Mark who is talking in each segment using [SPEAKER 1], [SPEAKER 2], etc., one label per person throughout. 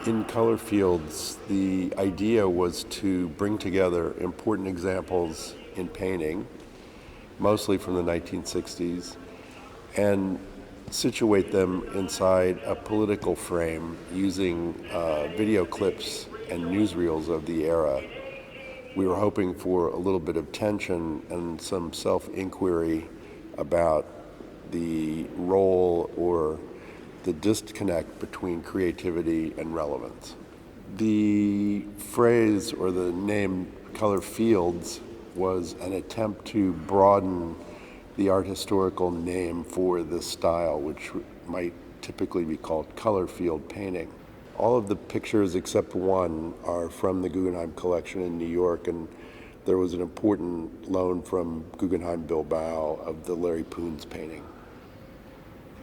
[SPEAKER 1] In Color Fields, the idea was to bring together important examples in painting, mostly from the 1960s, and situate them inside a political frame using video clips and newsreels of the era. We were hoping for a little bit of tension and some self-inquiry about the role or the disconnect between creativity and relevance. The phrase or the name Color Fields was an attempt to broaden the art historical name for this style, which might typically be called color field painting. All of the pictures except one are from the Guggenheim collection in New York, and there was an important loan from Guggenheim Bilbao of the Larry Poons painting.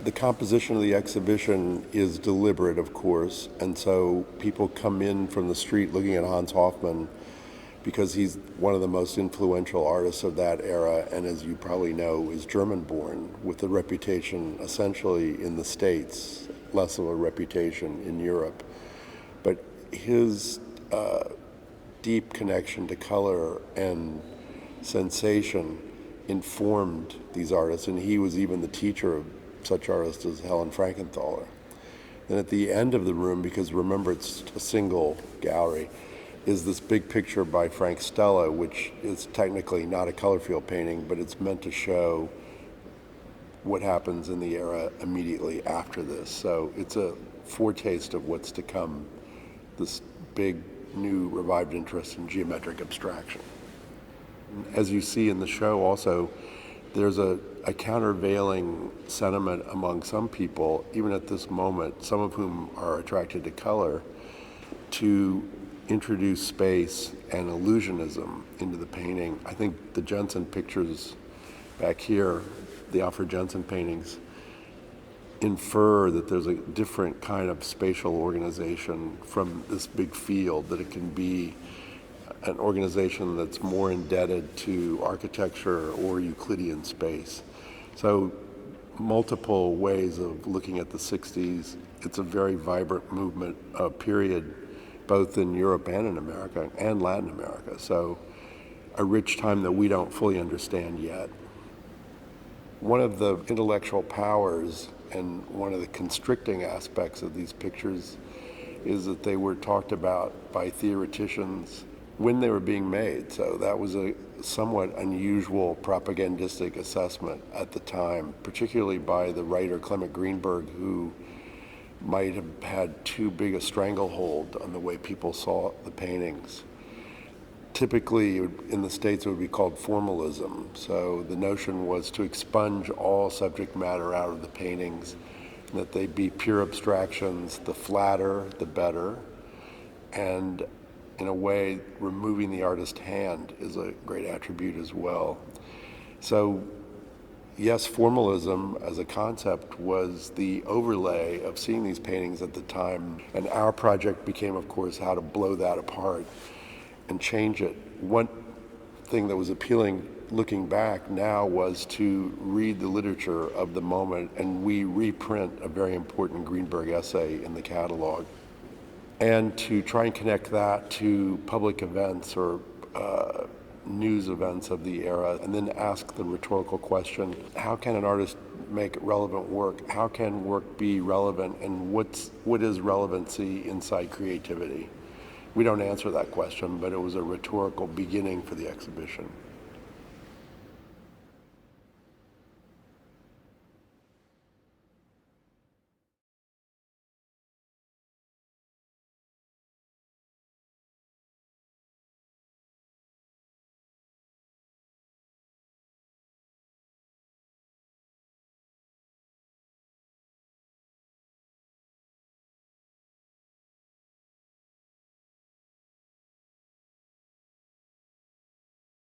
[SPEAKER 1] The composition of the exhibition is deliberate, of course, and so people come in from the street looking at Hans Hofmann because he's one of the most influential artists of that era, and as you probably know, is German-born, with a reputation essentially in the States, less of a reputation in Europe. But his deep connection to color and sensation informed these artists, and he was even the teacher of such artists as Helen Frankenthaler. Then at the end of the room, because remember it's a single gallery, is this big picture by Frank Stella, which is technically not a color field painting, but it's meant to show what happens in the era immediately after this. So it's a foretaste of what's to come, this big, new, revived interest in geometric abstraction. As you see in the show also, there's a countervailing sentiment among some people, even at this moment, some of whom are attracted to color, to introduce space and illusionism into the painting. I think the Jensen pictures back here, the Alfred Jensen paintings, infer that there's a different kind of spatial organization from this big field, that it can be an organization that's more indebted to architecture or Euclidean space. So multiple ways of looking at the 60s. It's a very vibrant movement, period, both in Europe and in America and Latin America. So a rich time that we don't fully understand yet. One of the intellectual powers and one of the constricting aspects of these pictures is that they were talked about by theoreticians when they were being made. So that was a somewhat unusual propagandistic assessment at the time, particularly by the writer Clement Greenberg, who might have had too big a stranglehold on the way people saw the paintings. Typically, in the States, it would be called formalism. So the notion was to expunge all subject matter out of the paintings, that they be pure abstractions, the flatter, the better, and in a way, removing the artist's hand is a great attribute as well. So yes, formalism as a concept was the overlay of seeing these paintings at the time, and our project became, of course, how to blow that apart and change it. One thing that was appealing looking back now was to read the literature of the moment, and we reprint a very important Greenberg essay in the catalog, and to try and connect that to public events or news events of the era, and then ask the rhetorical question, how can an artist make relevant work? How can work be relevant, and what is relevancy inside creativity? We don't answer that question, but it was a rhetorical beginning for the exhibition.